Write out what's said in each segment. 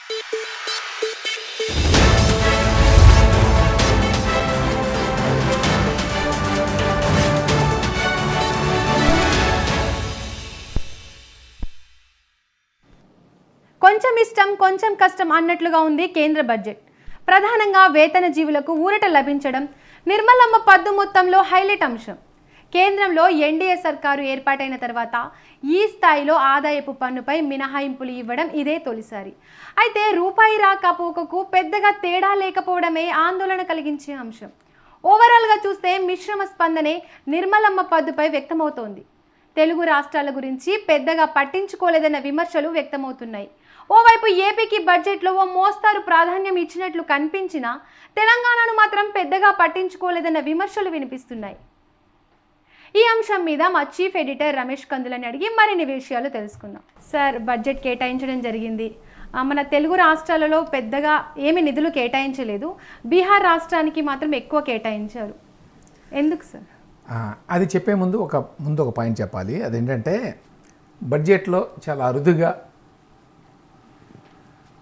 కొంచెం ఇష్టం కొంచెం కష్టం అన్నట్లుగా ఉంది కేంద్ర బడ్జెట్. ప్రధానంగా వేతన జీవులకు ఊరట లభించడం నిర్మలమ్మ పద్దు మొత్తంలో హైలైట్ అంశం. కేంద్రంలో ఎన్డీఏ సర్కారు ఏర్పాటైన తర్వాత ఈ స్థాయిలో ఆదాయపు పన్నుపై మినహాయింపులు ఇవ్వడం ఇదే తొలిసారి. అయితే రూపాయి రాకపోకకు పెద్దగా తేడా లేకపోవడమే ఆందోళన కలిగించే అంశం. ఓవరాల్గా చూస్తే మిశ్రమ స్పందనే నిర్మలమ్మ పద్దుపై వ్యక్తమవుతోంది. తెలుగు రాష్ట్రాల గురించి పెద్దగా పట్టించుకోలేదన్న విమర్శలు వ్యక్తమవుతున్నాయి. ఓవైపు ఏపీకి బడ్జెట్లో ఓ మోస్తారు ప్రాధాన్యం ఇచ్చినట్లు కనిపించినా తెలంగాణను మాత్రం పెద్దగా పట్టించుకోలేదన్న విమర్శలు వినిపిస్తున్నాయి. ఈ అంశం మీద మా చీఫ్ ఎడిటర్ రమేష్ కందులని అడిగి మరిన్ని విషయాలు తెలుసుకుందాం. సార్, బడ్జెట్ కేటాయించడం జరిగింది. మన తెలుగు రాష్ట్రాలలో పెద్దగా ఏమి నిధులు కేటాయించలేదు. బీహార్ రాష్ట్రానికి మాత్రం ఎక్కువ కేటాయించారు. ఎందుకు సార్? అది చెప్పే ముందు ఒక పాయింట్ చెప్పాలి. అదేంటంటే బడ్జెట్లో చాలా అరుదుగా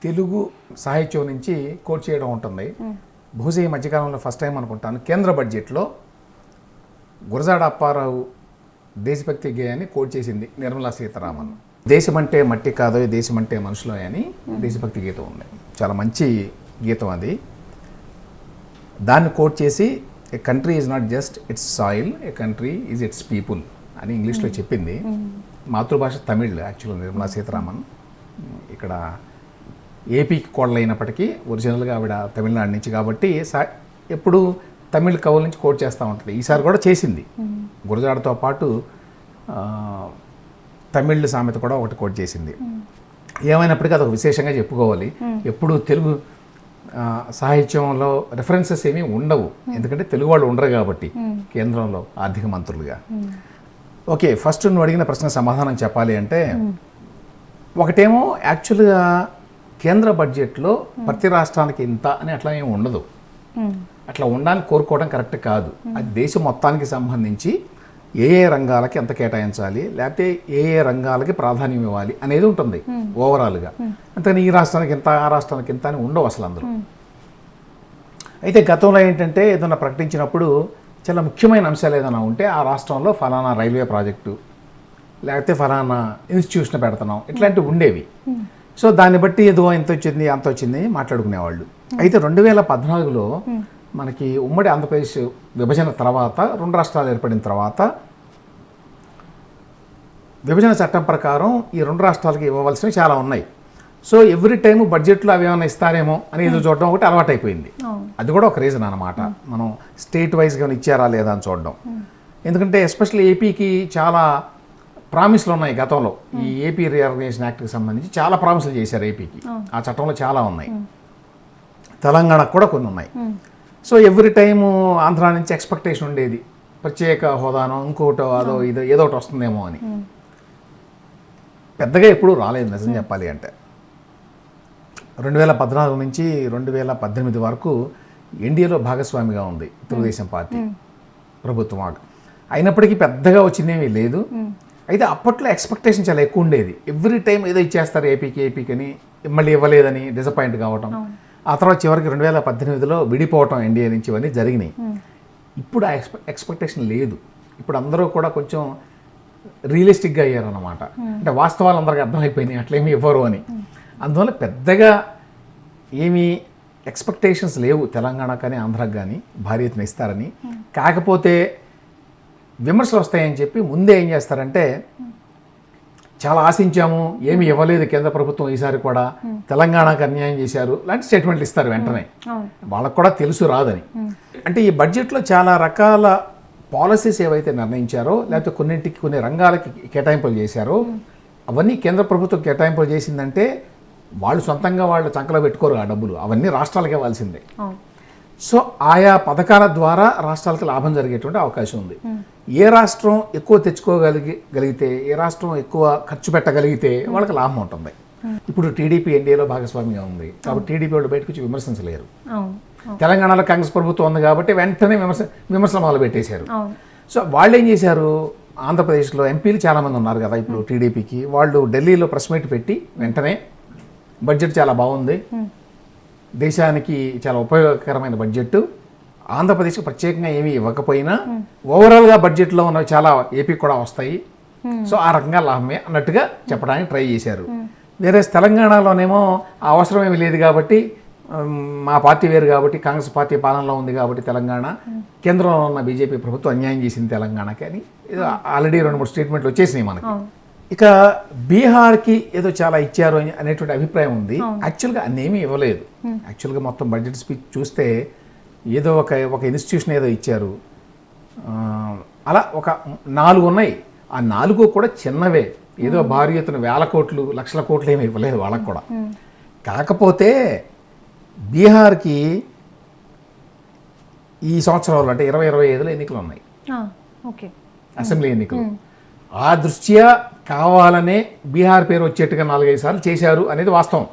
తెలుగు సాహిత్యం నుంచి కోట్ చేయడం ఉంటుంది. బహుశా ఈ మధ్యకాలంలో ఫస్ట్ టైం అనుకుంటాను కేంద్ర బడ్జెట్లో గురజాడ అప్పారావు దేశభక్తి గేయాన్ని కోట్ చేసింది నిర్మలా సీతారామన్. దేశమంటే మట్టి కాదో దేశమంటే మనుషులో అని దేశభక్తి గీతం ఉంది. చాలా మంచి గీతం అది. దాన్ని కోట్ చేసి a country is not just its soil, a country is its people అని ఇంగ్లీష్లో చెప్పింది. మాతృభాష తమిళ్ యాక్చువల్గా నిర్మలా సీతారామన్. ఇక్కడ ఏపీకి కోడలైనప్పటికీ ఒరిజినల్గా ఆవిడ తమిళనాడు నుంచి కాబట్టి ఎప్పుడు తమిళ్ కవుల నుంచి కోట్ చేస్తూ ఉంటుంది. ఈసారి కూడా చేసింది. గురజాడతో పాటు తమిళ్ సామెత కూడా ఒకటి కోట్ చేసింది. ఏమైనప్పటికీ అదొక విశేషంగా చెప్పుకోవాలి. ఎప్పుడు తెలుగు సాహిత్యంలో రెఫరెన్సెస్ ఏమీ ఉండవు, ఎందుకంటే తెలుగు వాళ్ళు ఉండరు కాబట్టి కేంద్రంలో ఆర్థిక మంత్రులుగా. ఓకే, ఫస్ట్ నువ్వు అడిగిన ప్రశ్న సమాధానం చెప్పాలి అంటే, ఒకటేమో యాక్చువల్గా కేంద్ర బడ్జెట్లో ప్రతి రాష్ట్రానికి ఇంత అని అట్లా ఏమి ఉండదు. అట్లా ఉండాలని కోరుకోవడం కరెక్ట్ కాదు. అది దేశం మొత్తానికి సంబంధించి ఏ రంగాలకి ఎంత కేటాయించాలి, లేకపోతే ఏ రంగాలకి ప్రాధాన్యం ఇవ్వాలి అనేది ఉంటుంది ఓవరాల్గా. అంతేకాని ఈ రాష్ట్రానికి ఇంత, ఆ రాష్ట్రానికి ఇంత అని ఉండవు అసలు అందరూ. అయితే గతంలో ఏంటంటే ఏదైనా ప్రకటించినప్పుడు చాలా ముఖ్యమైన అంశాలు ఏదైనా ఉంటే ఆ రాష్ట్రంలో ఫలానా రైల్వే ప్రాజెక్టు లేకపోతే ఫలానా ఇన్స్టిట్యూషన్ పెడుతున్నాం ఇట్లాంటివి ఉండేవి. సో దాన్ని బట్టి ఏదో ఎంత వచ్చింది అంత వచ్చింది మాట్లాడుకునేవాళ్ళు. అయితే 2014లో మనకి ఉమ్మడి ఆంధ్రప్రదేశ్ విభజన తర్వాత, రెండు రాష్ట్రాలు ఏర్పడిన తర్వాత విభజన చట్టం ప్రకారం ఈ రెండు రాష్ట్రాలకి ఇవ్వవలసినవి చాలా ఉన్నాయి. సో ఎవ్రీ టైం బడ్జెట్లో అవి ఏమైనా ఇస్తారేమో అని ఎదురు చూడడం ఒకటి అలవాటైపోయింది. అది కూడా ఒక రీజన్ అన్నమాట, మనం స్టేట్ వైజ్గా ఇచ్చారా లేదా అని చూడడం. ఎందుకంటే ఎస్పెషల్లీ ఏపీకి చాలా ప్రామిస్లు ఉన్నాయి గతంలో. ఈ ఏపీ రీఆర్గనైజేషన్ యాక్ట్కి సంబంధించి చాలా ప్రామిస్లు చేశారు ఏపీకి. ఆ చట్టంలో చాలా ఉన్నాయి. తెలంగాణకు కూడా కొన్ని ఉన్నాయి. సో ఎవ్రీ టైము ఆంధ్ర నుంచి ఎక్స్పెక్టేషన్ ఉండేది, ప్రత్యేక హోదానో ఇంకోటో అదో ఇదో ఏదో ఒకటి వస్తుందేమో అని. పెద్దగా ఎప్పుడూ రాలేదు నిజం చెప్పాలి అంటే. 2014 నుంచి 2018 వరకు ఎన్డీఏలో భాగస్వామిగా ఉంది తెలుగుదేశం పార్టీ ప్రభుత్వం. అయినప్పటికీ పెద్దగా వచ్చిందేమీ లేదు. అయితే అప్పట్లో ఎక్స్పెక్టేషన్ చాలా ఎక్కువ ఉండేది. ఎవ్రీ టైం ఏదో ఇచ్చేస్తారు ఏపీకి అని, మళ్ళీ ఇవ్వలేదని డిసప్పాయింట్ కావటం. ఆ తర్వాత చివరికి 2018లో విడిపోవటం ఎన్డీఏ నుంచి ఇవన్నీ జరిగినాయి. ఇప్పుడు ఆ ఎక్స్పెక్టేషన్ లేదు. ఇప్పుడు అందరూ కూడా కొంచెం రియలిస్టిక్గా అయ్యారన్నమాట. అంటే వాస్తవాలు అందరికీ అర్థమైపోయినాయి అట్లేమీ ఇవ్వరు అని. అందువల్ల పెద్దగా ఏమీ ఎక్స్పెక్టేషన్స్ లేవు తెలంగాణ కానీ ఆంధ్రాకి కానీ భారీ ఎత్తున ఇస్తారని. కాకపోతే విమర్శలు వస్తాయని చెప్పి ముందే ఏం చేస్తారంటే, చాలా ఆశించాము ఏమి ఇవ్వలేదు కేంద్ర ప్రభుత్వం ఈసారి కూడా, తెలంగాణకు అన్యాయం చేశారు లాంటి స్టేట్మెంట్లు ఇస్తారు వెంటనే. వాళ్ళకు కూడా తెలుసు రాదని. అంటే ఈ బడ్జెట్లో చాలా రకాల పాలసీస్ ఏవైతే నిర్ణయించారో, లేకపోతే కొన్నింటికి కొన్ని రంగాలకి కేటాయింపులు చేశారో, అవన్నీ కేంద్ర ప్రభుత్వం కేటాయింపులు చేసిందంటే వాళ్ళు సొంతంగా వాళ్ళు చంకలో పెట్టుకోరు ఆ డబ్బులు, అవన్నీ రాష్ట్రాలకే ఇవ్వాల్సిందే. సో ఆయా పథకాల ద్వారా రాష్ట్రాలకు లాభం జరిగేటువంటి అవకాశం ఉంది. ఏ రాష్ట్రం ఎక్కువ తెచ్చుకోగలిగితే, ఏ రాష్ట్రం ఎక్కువ ఖర్చు పెట్టగలిగితే వాళ్ళకి లాభం ఉంటుంది. ఇప్పుడు టీడీపీ ఎన్డీఏలో భాగస్వామిగా ఉంది కాబట్టి టీడీపీ వాళ్ళు బయటకు వచ్చి విమర్శించలేరు. తెలంగాణలో కాంగ్రెస్ ప్రభుత్వం ఉంది కాబట్టి వెంటనే విమర్శలు మొదలు పెట్టేశారు. సో వాళ్ళు ఏం చేశారు, ఆంధ్రప్రదేశ్లో ఎంపీలు చాలామంది ఉన్నారు కదా ఇప్పుడు టీడీపీకి, వాళ్ళు ఢిల్లీలో ప్రెస్ మీట్ పెట్టి వెంటనే బడ్జెట్ చాలా బాగుంది, దేశానికి చాలా ఉపయోగకరమైన బడ్జెట్, ఆంధ్రప్రదేశ్కి ప్రత్యేకంగా ఏమీ ఇవ్వకపోయినా ఓవరాల్గా బడ్జెట్లో ఉన్నవి చాలా ఏపీకి కూడా వస్తాయి, సో ఆ రకంగా లాభమే అన్నట్టుగా చెప్పడానికి ట్రై చేశారు. వేరే తెలంగాణలోనేమో ఆ అవసరం ఏమీ లేదు కాబట్టి, మా పార్టీ వేరు కాబట్టి, కాంగ్రెస్ పార్టీ పాలనలో ఉంది కాబట్టి తెలంగాణ, కేంద్రంలో ఉన్న బీజేపీ ప్రభుత్వం అన్యాయం చేసింది తెలంగాణకి అని ఏదో ఆల్రెడీ 2-3 స్టేట్మెంట్లు వచ్చేసినాయి మనకి. ఇక బీహార్కి ఏదో చాలా ఇచ్చారు అనేటువంటి అభిప్రాయం ఉంది. యాక్చువల్గా అన్నేమీ ఇవ్వలేదు. యాక్చువల్గా మొత్తం బడ్జెట్ స్పీచ్ చూస్తే ఏదో ఒక ఇన్స్టిట్యూషన్ ఏదో ఇచ్చారు, అలా ఒక 4 ఉన్నాయి. ఆ 4 కూడా చిన్నవే, ఏదో భారీ ఎత్తున వేల కోట్లు లక్షల కోట్లు ఏమి ఇవ్వలేదు వాళ్ళకు కూడా. కాకపోతే బీహార్కి ఈ సంవత్సరంలో అంటే 2025లో ఎన్నికలు ఉన్నాయి, అసెంబ్లీ ఎన్నికలు. ఆ దృష్ట్యా కావాలనే బీహార్ పేరు వచ్చేట్టుగా 4-5 సార్లు చేశారు అనేది వాస్తవం.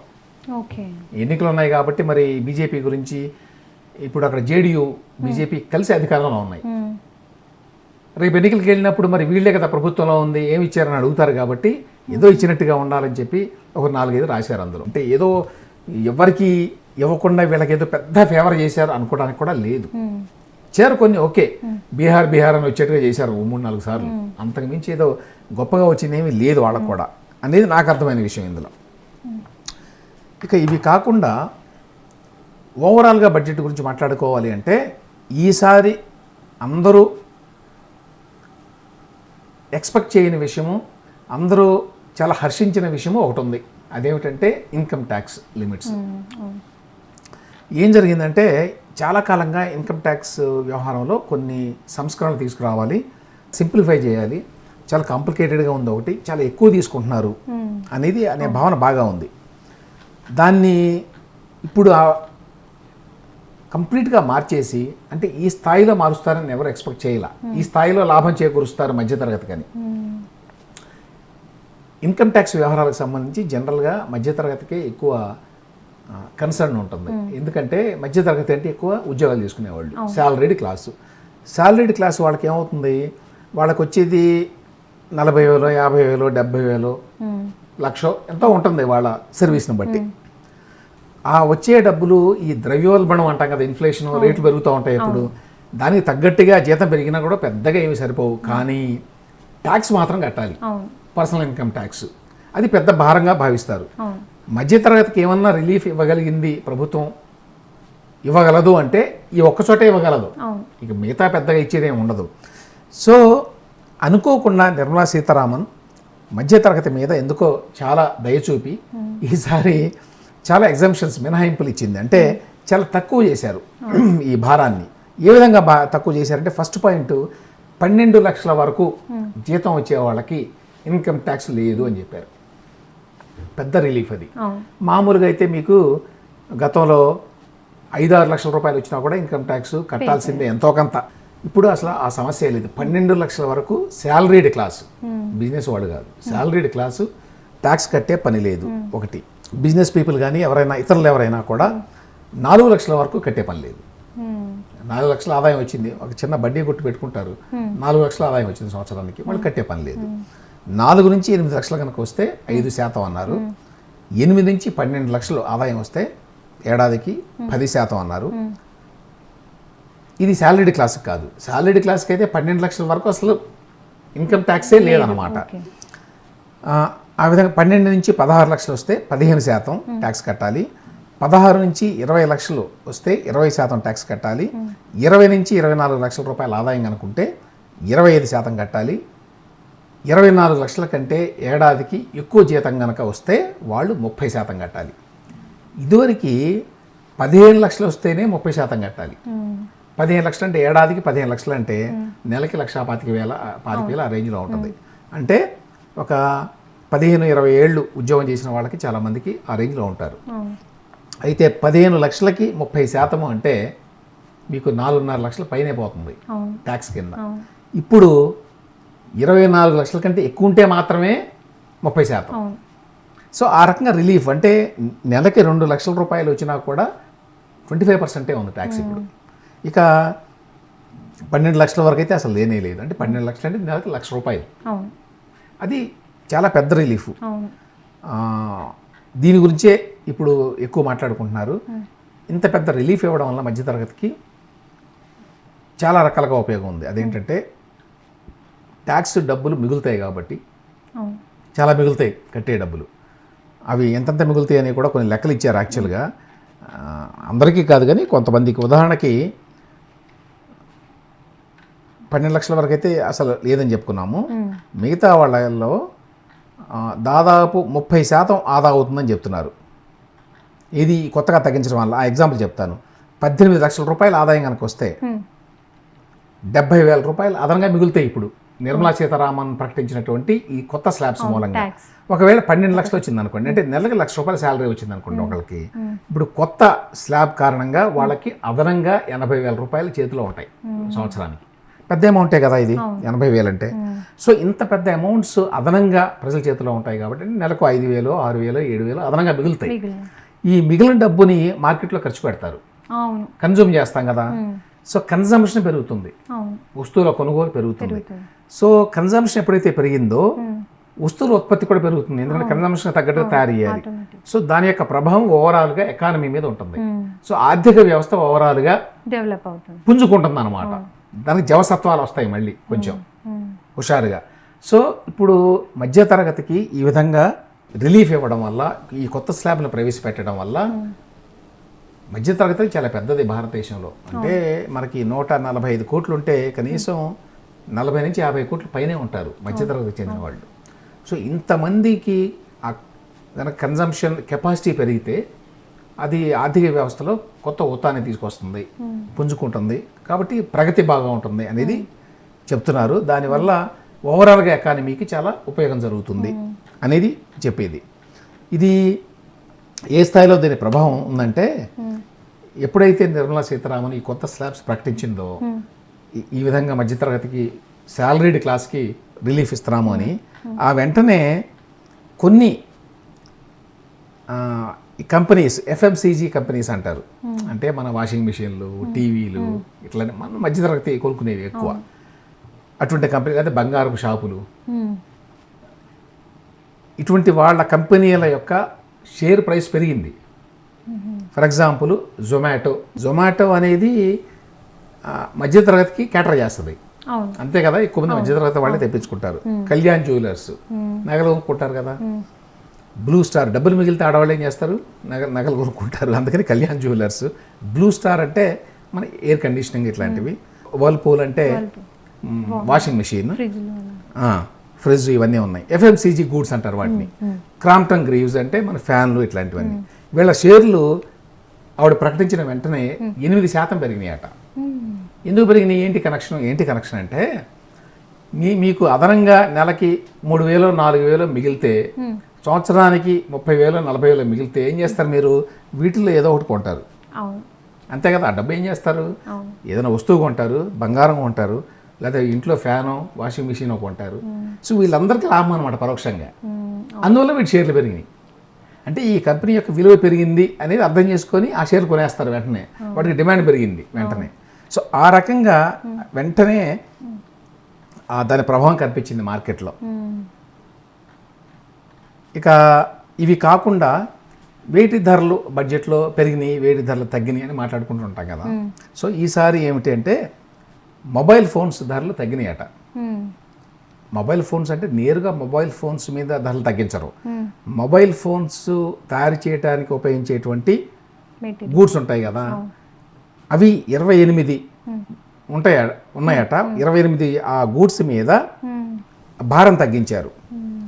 ఎన్నికలు ఉన్నాయి కాబట్టి మరి బీజేపీ గురించి ఇప్పుడు అక్కడ జేడీయూ బీజేపీ కలిసి అధికారంలో ఉన్నాయి. రేపు ఎన్నికలకు వెళ్ళినప్పుడు మరి వీళ్ళే కదా ప్రభుత్వంలో ఉంది, ఏమి ఇచ్చారని అడుగుతారు కాబట్టి ఏదో ఇచ్చినట్టుగా ఉండాలని చెప్పి ఒక 4-5 రాశారు అందులో. అంటే ఏదో ఎవరికి ఇవ్వకుండా వీళ్ళకి ఏదో పెద్ద ఫేవర్ చేశారు అనుకోవడానికి కూడా లేదు. చేరు కొన్ని ఓకే, బీహార్ అని వచ్చేట్టుగా చేశారు 3-4 సార్లు, అంతకుమించి ఏదో గొప్పగా వచ్చిందేమీ లేదు వాళ్ళకు కూడా అనేది నాకు అర్థమైన విషయం ఇందులో. ఇక ఇవి కాకుండా ఓవరాల్గా బడ్జెట్ గురించి మాట్లాడుకోవాలి అంటే ఈసారి అందరూ ఎక్స్పెక్ట్ చేయని విషయము, అందరూ చాలా హర్షించిన విషయము ఒకటి ఉంది. అదేమిటంటే ఇన్కమ్ ట్యాక్స్ లిమిట్స్. ఏం జరిగిందంటే చాలా కాలంగా ఇన్కమ్ ట్యాక్స్ వ్యవహారంలో కొన్ని సంస్కరణలు తీసుకురావాలి, సింప్లిఫై చేయాలి, చాలా కాంప్లికేటెడ్గా ఉంది ఒకటి, చాలా ఎక్కువ తీసుకుంటున్నారు అనే భావన బాగా ఉంది. దాన్ని ఇప్పుడు కంప్లీట్గా మార్చేసి, అంటే ఈ స్థాయిలో మారుస్తారని ఎవరు ఎక్స్పెక్ట్ చేయాల, ఈ స్థాయిలో లాభం చేకూరుస్తారు మధ్యతరగతి కానీ. ఇన్కమ్ ట్యాక్స్ వ్యవహారాలకు సంబంధించి జనరల్గా మధ్యతరగతికే ఎక్కువ కన్సర్న్ ఉంటుంది. ఎందుకంటే మధ్యతరగతి అంటే ఎక్కువ ఉద్యోగాలు చేసుకునేవాళ్ళు, శాలరీడ్ క్లాసు వాళ్ళకి ఏమవుతుంది, వాళ్ళకి వచ్చేది 40,000, 50,000, 70,000, లక్ష ఎంతో ఉంటుంది వాళ్ళ సర్వీస్ని బట్టి. ఆ వచ్చే డబ్బులు ఈ ద్రవ్యోల్బణం అంటాం కదా, ఇన్ఫ్లేషన్, రేట్లు పెరుగుతూ ఉంటాయి ఎప్పుడు, దానికి తగ్గట్టుగా జీతం పెరిగినా కూడా పెద్దగా ఏమి సరిపోవు, కానీ ట్యాక్స్ మాత్రం కట్టాలి, పర్సనల్ ఇన్కమ్ ట్యాక్స్. అది పెద్ద భారంగా భావిస్తారు. మధ్యతరగతికి ఏమన్నా రిలీఫ్ ఇవ్వగలిగింది ప్రభుత్వం, ఇవ్వగలదు అంటే ఈ ఒక్కచోటే ఇవ్వగలదు, ఇక మిగతా పెద్దగా ఇచ్చేదేమి ఉండదు. సో అనుకోకుండా నిర్మలా సీతారామన్ మధ్యతరగతి మీద ఎందుకో చాలా దయచూపి ఈసారి చాలా ఎగ్జామ్షన్స్, మినహాయింపులు ఇచ్చింది. అంటే చాలా తక్కువ చేశారు ఈ భారాన్ని. ఏ విధంగా తక్కువ చేశారంటే ఫస్ట్ పాయింట్, 12 లక్షల వరకు జీతం వచ్చే వాళ్ళకి ఇన్కమ్ ట్యాక్స్ లేదు అని చెప్పారు. పెద్ద రిలీఫ్ అది. మామూలుగా అయితే మీకు గతంలో 5-6 లక్షల రూపాయలు వచ్చినా కూడా ఇన్కమ్ ట్యాక్స్ కట్టాల్సిందే ఎంతో కొంత. ఇప్పుడు అసలు ఆ సమస్య లేదు. 12 లక్షల వరకు శాలరీడ్ క్లాసు, బిజినెస్ వాడు కాదు, శాలరీడ్ క్లాసు ట్యాక్స్ కట్టే పని లేదు. ఒకటి, బిజినెస్ పీపుల్ కానీ ఎవరైనా ఇతరులు ఎవరైనా కూడా 4 లక్షల వరకు కట్టే పని లేదు. 4 లక్షల ఆదాయం వచ్చింది, ఒక చిన్న బడ్డీ కొట్టు పెట్టుకుంటారు, 4 లక్షల ఆదాయం వచ్చింది సంవత్సరానికి, వాళ్ళు కట్టే పని లేదు. 4 నుంచి 8 లక్షలు కనుక వస్తే 5% అన్నారు. 8 నుంచి 12 లక్షలు ఆదాయం వస్తే ఏడాదికి 10% అన్నారు. ఇది శాలరీడ్ క్లాస్కి కాదు. శాలరీడ్ క్లాస్కి అయితే 12 లక్షల వరకు అసలు ఇన్కమ్ ట్యాక్సే లేదన్నమాట. ఆ విధంగా 12 నుంచి 16 లక్షలు వస్తే 15% ట్యాక్స్ కట్టాలి. 16 నుంచి 20 లక్షలు వస్తే 20% ట్యాక్స్ కట్టాలి. 20 నుంచి 24 లక్షల రూపాయల ఆదాయం కనుకుంటే 25% కట్టాలి. 24 లక్షల కంటే ఏడాదికి ఎక్కువ జీతం కనుక వస్తే వాళ్ళు 30% కట్టాలి. ఇదివరకు 15 లక్షలు వస్తేనే 30% కట్టాలి. 15 లక్షలు అంటే ఏడాదికి 15 లక్షలు అంటే నెలకి 1,25,000 ఆ రేంజ్లో ఉంటుంది. అంటే ఒక 15-20 ఏళ్ళు ఉద్యోగం చేసిన వాళ్ళకి చాలామందికి ఆ రేంజ్లో ఉంటారు. అయితే 15 లక్షలకి 30% అంటే మీకు 4.5 లక్షల పైనే పోతుంది ట్యాక్స్ కింద. ఇప్పుడు 24 లక్షల కంటే ఎక్కువ ఉంటే మాత్రమే 30%. సో ఆ రకంగా రిలీఫ్, అంటే నెలకి 2 లక్షల రూపాయలు వచ్చినా కూడా 25% ఉంది ట్యాక్స్ ఇప్పుడు. ఇక 12 లక్షల వరకు అయితే అసలు లేనే లేదు. అంటే 12 లక్షలు అంటే నెలకి 1,00,000 రూపాయలు. అది చాలా పెద్ద రిలీఫ్. దీని గురించే ఇప్పుడు ఎక్కువ మాట్లాడుకుంటున్నారు. ఇంత పెద్ద రిలీఫ్ ఇవ్వడం వల్ల మధ్యతరగతికి చాలా రకాలుగా ఉపయోగం ఉంది. అదేంటంటే ట్యాక్స్ డబ్బులు మిగులుతాయి కాబట్టి, అవును. చాలా మిగులుతాయి కట్టే డబ్బులు. అవి ఎంతెంత మిగులుతాయి అని కూడా కొన్ని లెక్కలు ఇచ్చారు యాక్చువల్గా. అందరికీ కాదు కానీ కొంతమందికి. ఉదాహరణకి 12 లక్షల వరకు అయితే అసలు లేదని చెప్పుకున్నాము. మిగతా వాళ్ళలో దాదాపు 30% ఆదా అవుతుందని చెప్తున్నారు. ఇది కొత్తగా తగ్గించడం వల్ల. ఆ ఎగ్జాంపుల్ చెప్తాను. 18 లక్షల రూపాయల ఆదాయం కనుక వస్తే 70,000 రూపాయలు అదనంగా మిగులుతాయి. ఇప్పుడు నిర్మలా సీతారామన్ ప్రకటించినటువంటి ఈ కొత్త స్లాబ్స్ మూలంగా ఒకవేళ 12 లక్షలు వచ్చింది అనుకోండి, అంటే నెలకి ₹1,00,000 శాలరీ వచ్చింది అనుకోండి ఒకరికి. ఇప్పుడు కొత్త స్లాబ్ కారణంగా వాళ్ళకి అదనంగా 80,000 రూపాయలు చేతిలో ఉంటాయి సంవత్సరానికి. పెద్ద అమౌంటే కదా ఇది, 80,000 అంటే. సో ఇంత పెద్ద అమౌంట్స్ అదనంగా ప్రజల చేతిలో ఉంటాయి కాబట్టి నెలకు 5,000, 6,000, 7,000 అదనంగా మిగులుతాయి. ఈ మిగిలిన డబ్బుని మార్కెట్లో ఖర్చు పెడతారు, కన్జ్యూమ్ చేస్తాం కదా. సో కన్జంప్షన్ పెరుగుతుంది, వస్తువుల కొనుగోలు పెరుగుతుంది. సో కన్జంప్షన్ ఎప్పుడైతే పెరిగిందో వస్తువుల ఉత్పత్తి కూడా పెరుగుతుంది, ఎందుకంటే కన్జంప్షన్ తగ్గట్టు తయారు చేయాలి. సో దాని యొక్క ప్రభావం ఓవరాల్గా ఎకానమీ మీద ఉంటుంది. సో ఆర్థిక వ్యవస్థ ఓవరాల్గా డెవలప్ అవుతుంది, పుంజుకుంటుంది అన్నమాట. దానికి జవసత్వాలు వస్తాయి మళ్ళీ కొంచెం హుషారుగా. సో ఇప్పుడు మధ్యతరగతికి ఈ విధంగా రిలీఫ్ ఇవ్వడం వల్ల, ఈ కొత్త స్లాబ్ను ప్రవేశపెట్టడం వల్ల మధ్యతరగతి చాలా పెద్దది భారతదేశంలో. అంటే మనకి 145 కోట్లు ఉంటే కనీసం 40 నుంచి 50 కోట్ల పైనే ఉంటారు మధ్యతరగతికి చెందిన వాళ్ళు. సో ఇంతమందికి కనుక కన్జంప్షన్ కెపాసిటీ పెరిగితే అది ఆర్థిక వ్యవస్థలో కొత్త ఊతాన్ని తీసుకొస్తుంది, పుంజుకుంటుంది. కాబట్టి ప్రగతి బాగా ఉంటుంది అనేది చెప్తున్నారు. దానివల్ల ఓవరాల్గా ఎకానమీకి చాలా ఉపయోగం జరుగుతుంది అనేది చెప్పేది. ఇది ఏ స్థాయిలో దీని ప్రభావం ఉందంటే, ఎప్పుడైతే నిర్మలా సీతారామన్ ఈ కొత్త స్లాబ్స్ ప్రకటించిందో, ఈ విధంగా మధ్యతరగతికి శాలరీడ్ క్లాస్కి రిలీఫ్ ఇస్తున్నాము అని, ఆ వెంటనే కొన్ని కంపెనీస్, ఎఫ్ఎంసీజీ కంపెనీస్ అంటారు, అంటే మన వాషింగ్ మిషన్లు, టీవీలు, ఇట్లా మన మధ్యతరగతి కొనుక్కునేవి ఎక్కువ. అటువంటి కంపెనీ అయితే బంగారపు షాపులు, ఇటువంటి వాళ్ళ కంపెనీల యొక్క షేర్ ప్రైస్ పెరిగింది. ఫర్ ఎగ్జాంపుల్ జొమాటో అనేది మధ్యతరగతికి క్యాటర్ చేస్తుంది, అంతే కదా. ఎక్కువ మంది మధ్యతరగతి వాళ్ళే తెప్పించుకుంటారు. కళ్యాణ్ జ్యువెలర్స్ నగలు కొనుక్కుంటారు కదా. బ్లూ స్టార్, డబ్బులు మిగిలితే ఆడవాళ్ళు ఏం చేస్తారు, నగలు కొనుక్కుంటారు. అందుకని కళ్యాణ్ జ్యువెలర్స్. బ్లూ స్టార్ అంటే మన ఎయిర్ కండిషనింగ్ ఇట్లాంటివి. వర్ల్పూల్ అంటే వాషింగ్ మెషిన్, ఫ్రిడ్జ్, ఇవన్నీ ఉన్నాయి. ఎఫ్ఎంసీజీ గూడ్స్ అంటారు వాటిని. క్రాంప్టన్ గ్రీవ్స్ అంటే మన ఫ్యాన్లు, ఇట్లాంటివన్నీ. వీళ్ళ షేర్లు ఆవిడ ప్రకటించిన వెంటనే 8% పెరిగినాయి అట. ఎందుకు పెరిగినాయి, ఏంటి కనెక్షన్ అంటే, మీకు అదనంగా నెలకి 3,000, 4,000 మిగిలితే, సంవత్సరానికి 30,000, 40,000 మిగిలితే ఏం చేస్తారు మీరు, వీటిల్లో ఏదో ఒకటి కొంటారు, అంతే కదా. ఆ డబ్బు ఏం చేస్తారు, ఏదైనా వస్తువు కొంటారు, బంగారం కొంటారు, లేదా ఇంట్లో ఫ్యాను, వాషింగ్ మిషన్ కొంటారు. సో వీళ్ళందరికీ లాభం అనమాట పరోక్షంగా. అందువల్ల వీటి షేర్లు పెరిగినాయి. అంటే ఈ కంపెనీ యొక్క విలువ పెరిగింది అనేది అర్థం చేసుకొని ఆ షేర్లు కొనేస్తారు వెంటనే, వాటికి డిమాండ్ పెరిగింది వెంటనే. సో ఆ రకంగా వెంటనే దాని ప్రభావం కనిపించింది మార్కెట్లో. ఇక ఇవి కాకుండా వేటి ధరలు బడ్జెట్లో పెరిగినాయి, వేటి ధరలు తగ్గినాయి అని మాట్లాడుకుంటూ ఉంటాం కదా. సో ఈసారి ఏమిటి అంటే, మొబైల్ ఫోన్స్ ధరలు తగ్గినాయట. మొబైల్ ఫోన్స్ అంటే నేరుగా మొబైల్ ఫోన్స్ మీద ధరలు తగ్గించరు. మొబైల్ ఫోన్స్ తయారు చేయడానికి ఉపయోగించేటువంటి గూడ్స్ ఉంటాయి కదా, అవి 28 ఉన్నాయట. 28 ఆ గూడ్స్ మీద భారం తగ్గించారు.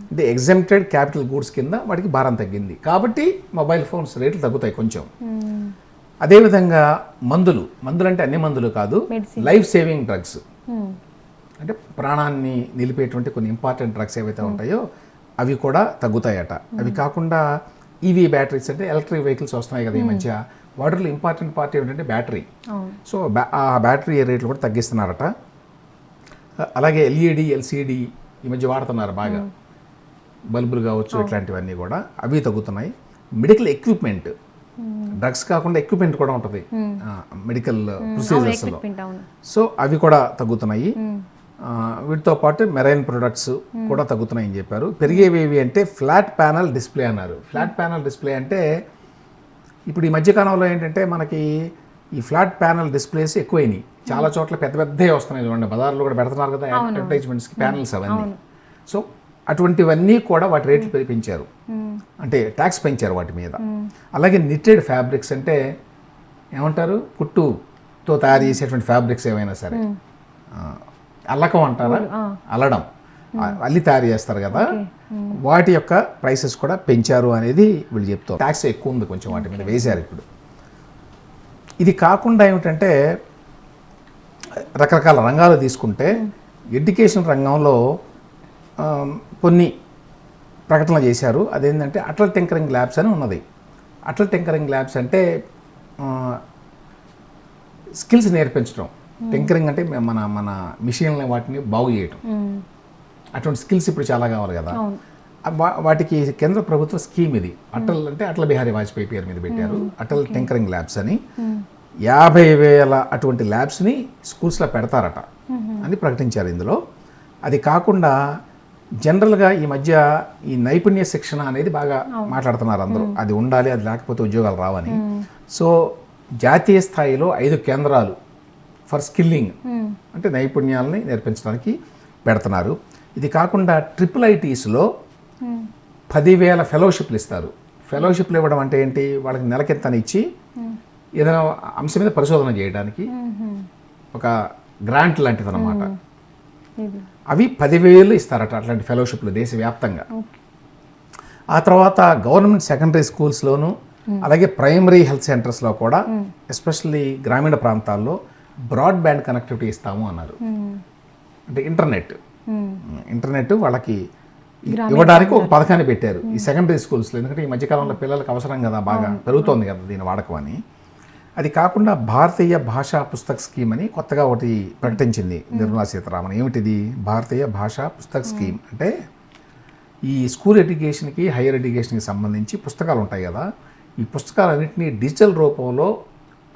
అంటే ఎగ్జెంప్టెడ్ క్యాపిటల్ గూడ్స్ కింద వాటికి భారం తగ్గింది. కాబట్టి మొబైల్ ఫోన్స్ రేట్లు తగ్గుతాయి కొంచెం. అదేవిధంగా మందులు అంటే అన్ని మందులు కాదు, లైఫ్ సేవింగ్ డ్రగ్స్, అంటే ప్రాణాన్ని నిలిపేటువంటి కొన్ని ఇంపార్టెంట్ డ్రగ్స్ ఏవైతే ఉంటాయో అవి కూడా తగ్గుతాయట. అవి కాకుండా ఈవీ బ్యాటరీస్, అంటే ఎలక్ట్రిక్ వెహికల్స్ వస్తున్నాయి కదా ఈ మధ్య, వాటిలో ఇంపార్టెంట్ పార్ట్ ఏమిటంటే బ్యాటరీ. సో ఆ బ్యాటరీ రేట్లు కూడా తగ్గిస్తున్నారట. అలాగే ఎల్ఈడి, ఎల్సిడి ఈ మధ్య వాడుతున్నారు బాగా, బల్బులు కావచ్చు, ఇట్లాంటివన్నీ కూడా అవి తగ్గుతున్నాయి. మెడికల్ ఎక్విప్మెంట్, డ్రగ్స్ కాకుండా ఎక్విప్మెంట్ కూడా ఉంటుంది మెడికల్ ప్రొసీజర్స్లో, సో అవి కూడా తగ్గుతున్నాయి. వీటితో పాటు మెరైన్ ప్రొడక్ట్స్ కూడా తగ్గుతున్నాయి అని చెప్పారు. పెరిగేవి అంటే ఫ్లాట్ ప్యానల్ డిస్ప్లే అన్నారు. ఫ్లాట్ ప్యానల్ డిస్ప్లే అంటే ఇప్పుడు ఈ మధ్యకాలంలో ఏంటంటే మనకి ఈ ఫ్లాట్ ప్యానల్ డిస్ప్లేస్ ఎక్కువైనాయి, చాలా చోట్ల పెద్ద పెద్దవి వస్తున్నాయి చూడండి, బజార్లో కూడా పెడుతున్నారు కదా అడ్వర్టైజ్మెంట్స్కి ప్యానల్స్ అవన్నీ. సో అటువంటివన్నీ కూడా వాటి రేట్లు పెంచారు, అంటే ట్యాక్స్ పెంచారు వాటి మీద. అలాగే నిట్టెడ్ ఫ్యాబ్రిక్స్ అంటే ఏమంటారు, కుట్టుతో తయారు చేసేటువంటి ఫ్యాబ్రిక్స్ ఏమైనా సరే, అల్లకం అంటారా, అల్లడం, అల్లి తయారు చేస్తారు కదా, వాటి యొక్క ప్రైసెస్ కూడా పెంచారు అనేది వీళ్ళు చెప్తారు. ట్యాక్స్ ఎక్కువ ఉంది కొంచెం వాటి మీద వేశారు ఇప్పుడు. ఇది కాకుండా ఏమిటంటే రకరకాల రంగాలు తీసుకుంటే ఎడ్యుకేషన్ రంగంలో కొన్ని ప్రకటనలు చేశారు. అదేంటంటే అటల్ టింకరింగ్ ల్యాబ్స్ అని ఉన్నది. అటల్ టింకరింగ్ ల్యాబ్స్ అంటే స్కిల్స్ నేర్పించడం. టింకరింగ్ అంటే మన మన మిషన్లని వాటిని బాగు చేయటం. అటువంటి స్కిల్స్ ఇప్పుడు చాలా కావాలి కదా, వాటికి కేంద్ర ప్రభుత్వ స్కీమ్ ఇది. అటల్ అంటే అటల్ బిహారీ వాజ్పేయి పేరు మీద పెట్టారు, అటల్ టింకరింగ్ ల్యాబ్స్ అని. 50,000 అటువంటి ల్యాబ్స్ని స్కూల్స్లో పెడతారట అని ప్రకటించారు ఇందులో. అది కాకుండా జనరల్గా ఈ మధ్య ఈ నైపుణ్య శిక్షణ అనేది బాగా మాట్లాడుతున్నారు అందరూ, అది ఉండాలి, అది లేకపోతే ఉద్యోగాలు రావని. సో జాతీయ స్థాయిలో 5 కేంద్రాలు ఫర్ స్కిల్లింగ్ అంటే నైపుణ్యాలని నేర్పించడానికి పెడుతున్నారు. ఇది కాకుండా IIITsలో 10,000 ఫెలోషిప్లు ఇస్తారు. ఫెలోషిప్లు ఇవ్వడం అంటే ఏంటి, వాళ్ళకి నెలకింతని ఇచ్చి ఏదైనా అంశం మీద పరిశోధన చేయడానికి ఒక గ్రాంట్ లాంటిది అన్నమాట. అవి 10,000 ఇస్తారట అట్లాంటి ఫెలోషిప్లు దేశవ్యాప్తంగా. ఆ తర్వాత గవర్నమెంట్ సెకండరీ స్కూల్స్లోను అలాగే ప్రైమరీ హెల్త్ సెంటర్స్లో కూడా ఎస్పెషల్లీ గ్రామీణ ప్రాంతాల్లో బ్రాడ్బ్యాండ్ కనెక్టివిటీ ఇస్తాము అన్నారు. అంటే ఇంటర్నెట్ వాళ్ళకి ఇవ్వడానికి ఒక పథకాన్ని పెట్టారు ఈ సెకండరీ స్కూల్స్లో. ఎందుకంటే ఈ మధ్యకాలంలో పిల్లలకు అవసరం కదా, బాగా పెరుగుతోంది కదా దీని వాడకం అని. అది కాకుండా భారతీయ భాషా పుస్తక్ స్కీమ్ అని కొత్తగా ఒకటి ప్రకటించింది నిర్మలా సీతారామన్. ఏమిటిది భారతీయ భాషా పుస్తక్ స్కీమ్ అంటే ఈ స్కూల్ ఎడ్యుకేషన్కి హైయర్ ఎడ్యుకేషన్కి సంబంధించి పుస్తకాలు ఉంటాయి కదా, ఈ పుస్తకాలన్నింటినీ డిజిటల్ రూపంలో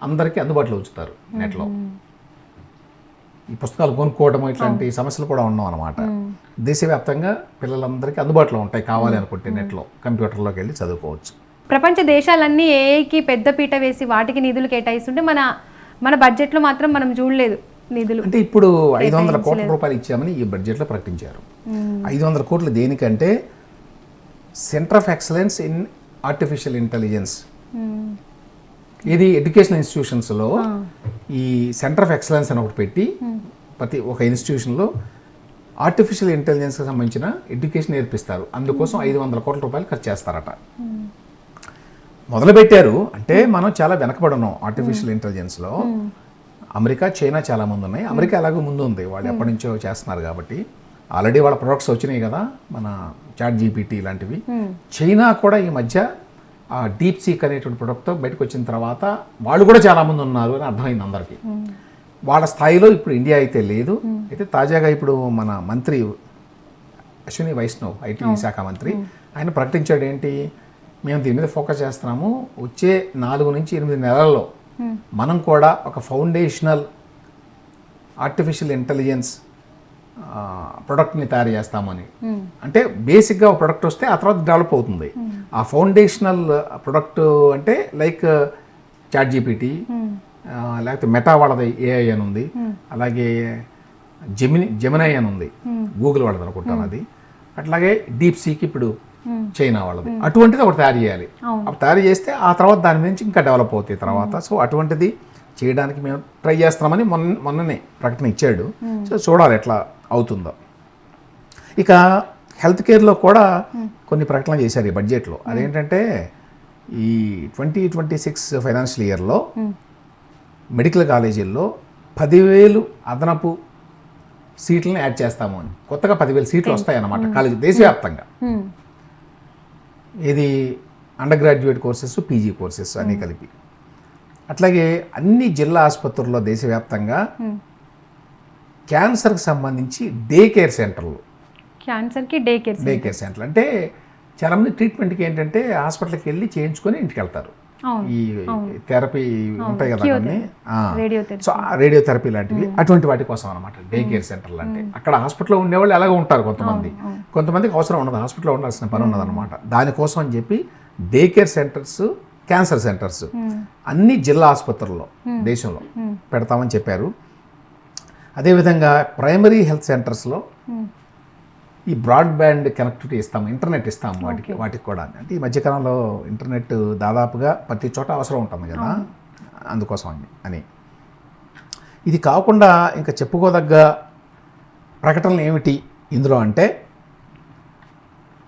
అందరికీ అందుబాటులో ఉంచుతారు నెట్లో. ఈ పుస్తకాలు కొనుక్కోవడం ఇట్లాంటి సమస్యలు కూడా ఉన్నాం అనమాట. దేశవ్యాప్తంగా పిల్లలందరికీ అందుబాటులో ఉంటాయి, కావాలి అనుకుంటే నెట్లో కంప్యూటర్లోకి వెళ్ళి చదువుకోవచ్చు. ప్రపంచ దేశాలన్నీ ఏఐకి పెద్ద పీట వేసి వాటికి నిధులు కేటాయిస్తుంటే మన బడ్జెట్లో మాత్రం మనం చూడలేదు నిధులు. అంటే ఇప్పుడు 500 కోట్ల రూపాయలు ఇచ్చామని ఈ బడ్జెట్లో ప్రకటించారు. 500 కోట్లు దేనికంటే centre of excellence in artificial intelligence. ఇది ఎడ్యుకేషన్ ఇన్స్టిట్యూషన్స్లో ఈ సెంటర్ ఆఫ్ ఎక్సలెన్స్ అని ఒకటి పెట్టి ప్రతి ఒక ఇన్స్టిట్యూషన్లో ఆర్టిఫిషియల్ ఇంటెలిజెన్స్కి సంబంధించిన ఎడ్యుకేషన్ నేర్పిస్తారు. అందుకోసం 500 కోట్ల రూపాయలు ఖర్చు చేస్తారట. మొదలుపెట్టారు అంటే మనం చాలా వెనకబడి ఉన్నాం ఆర్టిఫిషియల్ ఇంటెలిజెన్స్లో. అమెరికా, చైనా చాలా ముందు ఉన్నాయి. అమెరికా ఎలాగో ముందు ఉంది, వాళ్ళు ఎప్పటి నుంచో చేస్తున్నారు కాబట్టి ఆల్రెడీ వాళ్ళ ప్రొడక్ట్స్ వచ్చినాయి కదా, మన ChatGPT ఇలాంటివి. చైనా కూడా ఈ మధ్య ఆ డీప్ సీక్ అనేటువంటి ప్రొడక్ట్తో బయటకు వచ్చిన తర్వాత వాళ్ళు కూడా చాలా మంది ఉన్నారు అని అర్థమైంది అందరికీ. వాళ్ళ స్థాయిలో ఇప్పుడు ఇండియా అయితే లేదు. అయితే తాజాగా ఇప్పుడు మన మంత్రి అశ్విని వైష్ణవ్, IT శాఖ మంత్రి, ఆయన ప్రకటించాడు ఏంటి, మేము దీని మీద ఫోకస్ చేస్తున్నాము, వచ్చే 4 నుంచి 8 నెలల్లో మనం కూడా ఒక ఫౌండేషనల్ ఆర్టిఫిషియల్ ఇంటెలిజెన్స్ ప్రొడక్ట్ని తయారు చేస్తామని. అంటే బేసిక్గా ఒక ప్రొడక్ట్ వస్తే ఆ తర్వాత డెవలప్ అవుతుంది. ఆ ఫౌండేషనల్ ప్రొడక్ట్ అంటే లైక్ ChatGPT, లేకపోతే మెటా వాళ్ళది AI అని ఉంది, అలాగే జెమినై అని ఉంది గూగుల్ వాళ్ళది అనుకుంటాను అది, అట్లాగే డీప్ సీక్ ఇప్పుడు చైనా వాళ్ళది. అటువంటిది ఒకటి తయారు చేయాలి. అప్పుడు తయారు చేస్తే ఆ తర్వాత దాని నుంచి ఇంకా డెవలప్ అవుతాయి తర్వాత. సో అటువంటిది చేయడానికి మేము ట్రై చేస్తున్నామని మొన్ననే ప్రకటన ఇచ్చాడు. సో చూడాలి ఎట్లా అవుతుందో. ఇక హెల్త్ కేర్లో కూడా కొన్ని ప్రకటనలు చేశారు ఈ బడ్జెట్లో. అదేంటంటే ఈ 2026 ఫైనాన్షియల్ ఇయర్లో మెడికల్ కాలేజీల్లో 10,000 అదనపు సీట్లను యాడ్ చేస్తాము అని. కొత్తగా 10,000 సీట్లు వస్తాయి అన్నమాట కాలేజీ దేశవ్యాప్తంగా. ఇది under graduate courses, PG courses అన్నీ కలిపి. అట్లాగే అన్ని జిల్లా ఆసుపత్రుల్లో దేశవ్యాప్తంగా క్యాన్సర్కి సంబంధించి డే కేర్ సెంటర్లు. డే కేర్ సెంటర్లు అంటే చాలామంది ట్రీట్మెంట్కి ఏంటంటే హాస్పిటల్కి వెళ్ళి చేయించుకొని ఇంటికి వెళ్తారు. ఈ థెరపీ ఉంటాయి కదా అన్నీ, సో రేడియోథెరపీ లాంటివి, అటువంటి వాటి కోసం అనమాట డే కేర్ సెంటర్లు అంటే. అక్కడ హాస్పిటల్లో ఉండేవాళ్ళు ఎలాగో ఉంటారు, కొంతమందికి అవసరం ఉండదు, హాస్పిటల్లో ఉండాల్సిన పని ఉన్నదన్నమాట. దానికోసం అని చెప్పి day care centres cancer centres అన్ని జిల్లా ఆసుపత్రుల్లో దేశంలో పెడతామని చెప్పారు. అదేవిధంగా ప్రైమరీ హెల్త్ సెంటర్స్లో ఈ బ్రాడ్బ్యాండ్ కనెక్టివిటీ ఇస్తాము, ఇంటర్నెట్ ఇస్తాము వాటికి కూడా. అంటే ఈ మధ్యకాలంలో ఇంటర్నెట్ దాదాపుగా ప్రతి చోట అవసరం ఉంటుంది కదా, అందుకోసం అని. ఇది కాకుండా ఇంకా చెప్పుకోదగ్గ ప్రకటనలు ఏమిటి ఇందులో అంటే,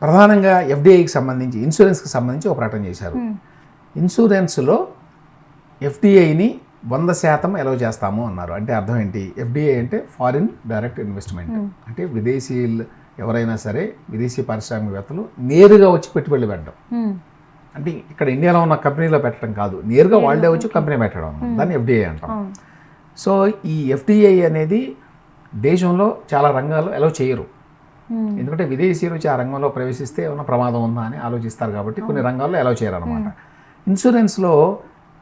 ప్రధానంగా ఎఫ్డిఐకి సంబంధించి ఇన్సూరెన్స్కి సంబంధించి ఒక ప్రకటన చేశారు. ఇన్సూరెన్స్లో ఎఫ్డిఐని 100% అలౌ చేస్తాము అన్నారు. అంటే అర్థం ఏంటి? ఎఫ్డిఐ అంటే ఫారిన్ డైరెక్ట్ ఇన్వెస్ట్మెంట్, అంటే విదేశీయులు ఎవరైనా సరే, విదేశీ పారిశ్రామికవేత్తలు నేరుగా వచ్చి పెట్టుబడులు పెట్టడం. అంటే ఇక్కడ ఇండియాలో ఉన్న కంపెనీలో పెట్టడం కాదు, నేరుగా వాళ్ళే వచ్చి కంపెనీ పెట్టడం, దాన్ని ఎఫ్డిఐ అంటాం. సో ఈ ఎఫ్డిఐ అనేది దేశంలో చాలా రంగాల్లో అలౌ చేయరు. ఎందుకంటే విదేశీయులు వచ్చి ఆ రంగంలో ప్రవేశిస్తే ఏమైనా ప్రమాదం ఉందా అని ఆలోచిస్తారు కాబట్టి కొన్ని రంగాల్లో అలౌ చేయరు అనమాట. ఇన్సూరెన్స్లో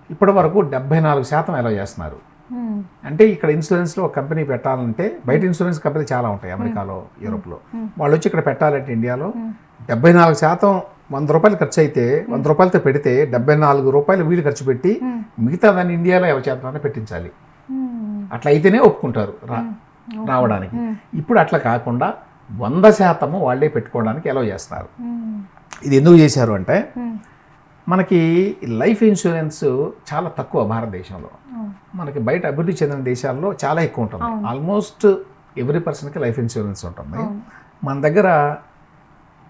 ఇప్పటి వరకు 74% అలౌ చేస్తున్నారు. అంటే ఇక్కడ ఇన్సూరెన్స్లో ఒక కంపెనీ పెట్టాలంటే, బయట ఇన్సూరెన్స్ కంపెనీ చాలా ఉంటాయి అమెరికాలో, యూరోప్లో, వాళ్ళు వచ్చి ఇక్కడ పెట్టాలంటే ఇండియాలో 74% ₹100 ఖర్చు అయితే, ₹100తో పెడితే ₹74 వీళ్ళు ఖర్చు పెట్టి మిగతా దాన్ని ఇండియాలో ఎవరి చేతనైనా పెట్టించాలి. అట్లా అయితేనే ఒప్పుకుంటారు రావడానికి. ఇప్పుడు అట్లా కాకుండా 100% వాళ్ళే పెట్టుకోవడానికి అలౌ చేస్తున్నారు. ఇది ఎందుకు చేశారు అంటే, మనకి లైఫ్ ఇన్సూరెన్స్ చాలా తక్కువ భారతదేశంలో. మనకి బయట అభివృద్ధి చెందిన దేశాల్లో చాలా ఎక్కువ ఉంటుంది. ఆల్మోస్ట్ ఎవ్రీ పర్సన్కి లైఫ్ ఇన్సూరెన్స్ ఉంటుంది. మన దగ్గర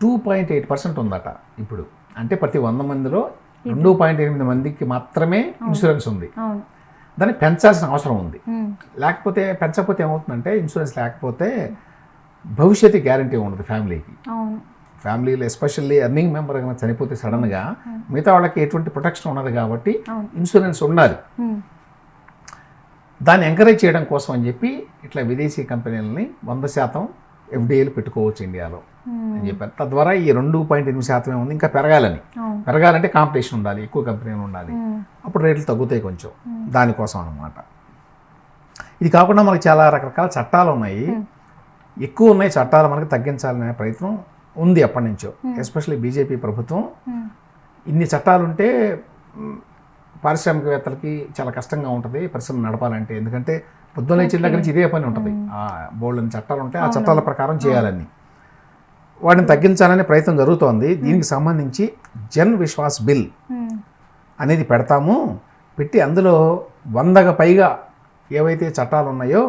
2.8% ఉందట ఇప్పుడు. అంటే ప్రతి 100 మందిలో 2.8 మందికి మాత్రమే ఇన్సూరెన్స్ ఉంది. దాన్ని పెంచాల్సిన అవసరం ఉంది. లేకపోతే పెంచకపోతే ఏమవుతుందంటే, ఇన్సూరెన్స్ లేకపోతే భవిష్యత్తు గ్యారంటీ ఉండదు ఫ్యామిలీకి. ఫ్యామిలీలో ఎస్పెషల్లీ ఎర్నింగ్ మెంబర్ కనుక చనిపోతే సడన్గా మిగతా వాళ్ళకి ఎటువంటి ప్రొటెక్షన్ ఉండదు. కాబట్టి ఇన్సూరెన్స్ ఉండాలి. దాన్ని ఎంకరేజ్ చేయడం కోసం అని చెప్పి ఇట్లా విదేశీ కంపెనీలని 100% ఎఫ్డిఐలు పెట్టుకోవచ్చు ఇండియాలో అని చెప్పారు. తద్వారా ఈ 2.8% ఉంది, ఇంకా పెరగాలంటే కాంపిటీషన్ ఉండాలి, ఎక్కువ కంపెనీలు ఉండాలి, అప్పుడు రేట్లు తగ్గుతాయి కొంచెం, దానికోసం అనమాట. ఇది కాకుండా మనకి చాలా రకరకాల చట్టాలు ఉన్నాయి, ఎక్కువ ఉన్నాయి చట్టాలు, మనకి తగ్గించాలనే ప్రయత్నం ఉంది ఎప్పటి నుంచో. ఎస్పెషల్లీ బీజేపీ ప్రభుత్వం ఇన్ని చట్టాలుంటే పారిశ్రామికవేత్తలకి చాలా కష్టంగా ఉంటుంది పరిశ్రమ నడపాలంటే. ఎందుకంటే పొద్దున్న లేచిన దగ్గర నుంచి ఇదే పని ఉంటుంది, ఆ బోల్డెన్ చట్టాలు ఉంటాయి, ఆ చట్టాల ప్రకారం చేయాలని. వాటిని తగ్గించాలనే ప్రయత్నం జరుగుతోంది. దీనికి సంబంధించి జన్ విశ్వాస్ బిల్ అనేది పెట్టి అందులో 100కు పైగా ఏవైతే చట్టాలు ఉన్నాయో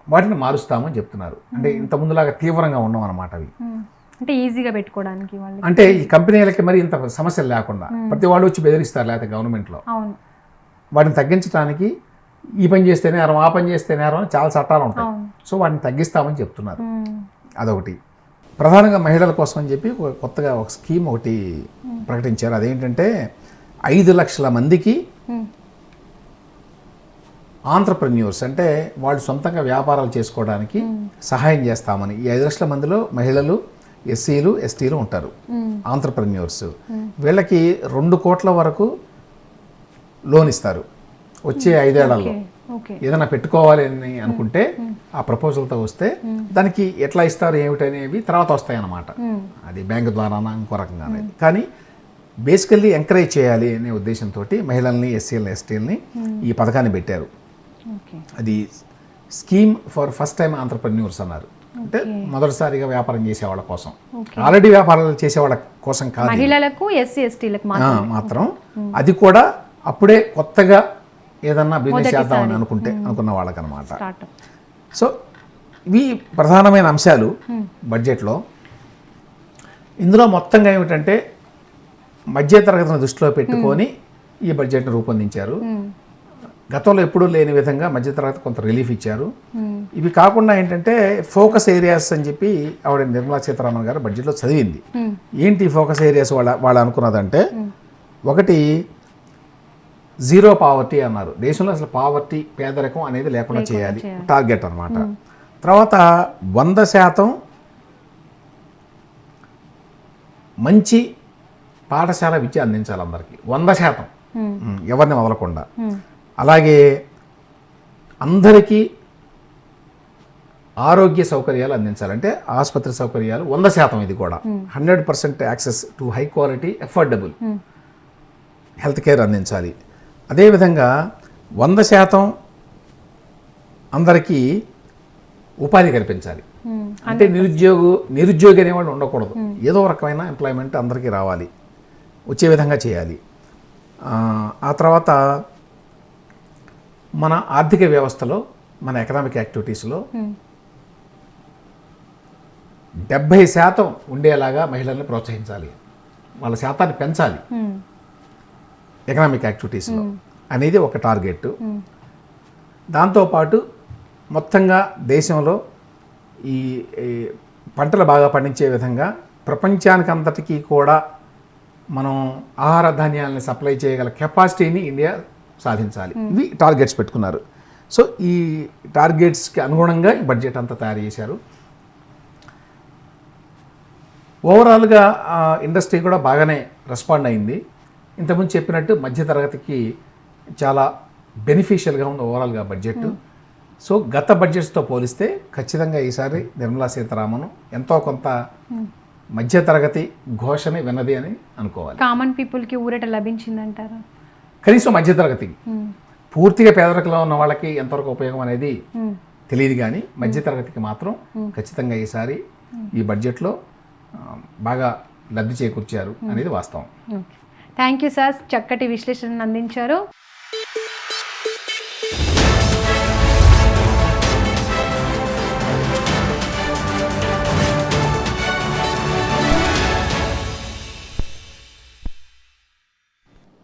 వాటిని మారుస్తామని చెప్తున్నారు. అంటే ఇంత ముందులాగా తీవ్రంగా ఉన్నాం అన్నమాట అవి. అంటే ఈజీగా పెట్టుకోవడానికి వాళ్ళు, అంటే ఈ కంపెనీలకి మరి ఇంత సమస్యలు లేకుండా ప్రతి వాళ్ళు వచ్చి బెదిరిస్తారు లేకపోతే గవర్నమెంట్లో. వాటిని తగ్గించడానికి ఈ పని చేస్తే నేరం, ఆ పని చేస్తే నేరం అని చాలా చట్టాలు ఉంటాయి. సో వాటిని తగ్గిస్తామని చెప్తున్నారు. అదొకటి. ప్రధానంగా మహిళల కోసం అని చెప్పి కొత్తగా ఒక స్కీమ్ ఒకటి ప్రకటించారు. అదేంటంటే 5 లక్షల మందికి ఆంట్రప్రెన్యూర్స్, అంటే వాళ్ళు సొంతంగా వ్యాపారాలు చేసుకోవడానికి సహాయం చేస్తామని. ఈ 5 లక్షల మందిలో మహిళలు, ఎస్సీలు, ఎస్టీలు ఉంటారు ఆంట్రప్రెన్యూర్స్. వీళ్ళకి 2 కోట్ల వరకు లోన్ ఇస్తారు వచ్చే 5 ఏళ్లలో. ఏదైనా పెట్టుకోవాలి అని అనుకుంటే ఆ ప్రపోజల్తో వస్తే దానికి ఎట్లా ఇస్తారు ఏమిటనేవి తర్వాత వస్తాయి అన్నమాట. అది బ్యాంకు ద్వారా ఇంకో రకంగా అనేది. కానీ బేసికల్లీ ఎంకరేజ్ చేయాలి అనే ఉద్దేశంతో మహిళల్ని, ఎస్సీలని, ఎస్టీలని ఈ పథకాన్ని పెట్టారు. అది స్కీమ్ ఫర్ ఫస్ట్ టైం ఆంట్రప్రెన్యూర్స్ అన్నారు. అంటే మొదటిసారిగా వ్యాపారం చేసేవాళ్ళ కోసం, ఆల్రెడీ వ్యాపారాలు చేసేవాళ్ళ కోసం కాదు, మహిళలకు, ఎస్సీ ఎస్టీలకు మాత్రం. అది కూడా అప్పుడే కొత్తగా ఏదన్నా బిజినెస్ చేద్దామని అనుకున్న వాళ్ళకనమాట. సో ఇవి ప్రధానమైన అంశాలు బడ్జెట్లో. ఇందులో మొత్తంగా ఏమిటంటే మధ్యతరగతిని దృష్టిలో పెట్టుకొని ఈ బడ్జెట్ని రూపొందించారు. గతంలో ఎప్పుడూ లేని విధంగా మధ్యతరగతి కొంత రిలీఫ్ ఇచ్చారు. ఇవి కాకుండా ఏంటంటే ఫోకస్ ఏరియాస్ అని చెప్పి ఆవిడ నిర్మలా సీతారామన్ గారు బడ్జెట్లో చదివింది. ఏంటి ఫోకస్ ఏరియాస్ వాళ్ళు అనుకున్నదంటే, ఒకటి జీరో పావర్టీ అన్నారు. దేశంలో అసలు పావర్టీ, పేదరికం అనేది లేకుండా చేయాలి, టార్గెట్ అన్నమాట. తర్వాత 100% మంచి పాఠశాల విద్య అందించాలి అందరికీ, 100% ఎవరిని వదలకుండా. అలాగే అందరికీ ఆరోగ్య సౌకర్యాలు అందించాలి. అంటే ఆసుపత్రి సౌకర్యాలు 100%, ఇది కూడా 100% access to high quality affordable health care అందించాలి. అదేవిధంగా 100% అందరికీ ఉపాధి కల్పించాలి. అంటే నిరుద్యోగి అనేవాళ్ళు ఉండకూడదు. ఏదో రకమైన ఎంప్లాయ్మెంట్ అందరికీ రావాలి, వచ్చే విధంగా చేయాలి. ఆ తర్వాత మన ఆర్థిక వ్యవస్థలో, మన ఎకనామిక్ యాక్టివిటీస్లో 70% ఉండేలాగా మహిళల్ని ప్రోత్సహించాలి, వాళ్ళ శాతాన్ని పెంచాలి ఎకనామిక్ యాక్టివిటీస్లో అనేది ఒక టార్గెట్. దాంతోపాటు మొత్తంగా దేశంలో ఈ పంటలు బాగా పండించే విధంగా ప్రపంచానికి అంతటికీ కూడా మనం ఆహార ధాన్యాలని సప్లై చేయగల కెపాసిటీని ఇండియా సాధించాలి. ఇవి టార్గెట్స్ పెట్టుకున్నారు. సో ఈ టార్గెట్స్కి అనుగుణంగా ఈ బడ్జెట్ అంతా తయారు చేశారు. ఓవరాల్గా ఇండస్ట్రీ కూడా బాగానే రెస్పాండ్ అయింది. ఇంతకుముందు చెప్పినట్టు మధ్యతరగతికి చాలా బెనిఫిషియల్గా ఉంది ఓవరాల్గా బడ్జెట్. సో గత బడ్జెట్స్తో పోలిస్తే ఖచ్చితంగా ఈసారి నిర్మలా సీతారామన్ ఎంతో కొంత మధ్యతరగతి ఘోషని విన్నది అని అనుకోవాలి. కామన్ పీపుల్కి ఊరట లభించిందంటారా? కనీసం మధ్యతరగతికి, పూర్తిగా పేదరికంలో ఉన్న వాళ్ళకి ఎంతవరకు ఉపయోగం అనేది తెలియదు, కానీ మధ్యతరగతికి మాత్రం ఖచ్చితంగా ఈసారి ఈ బడ్జెట్లో బాగా లబ్ధి చేకూర్చారు అనేది వాస్తవం. థ్యాంక్ యూ సార్, చక్కటి విశ్లేషణ అందించారు.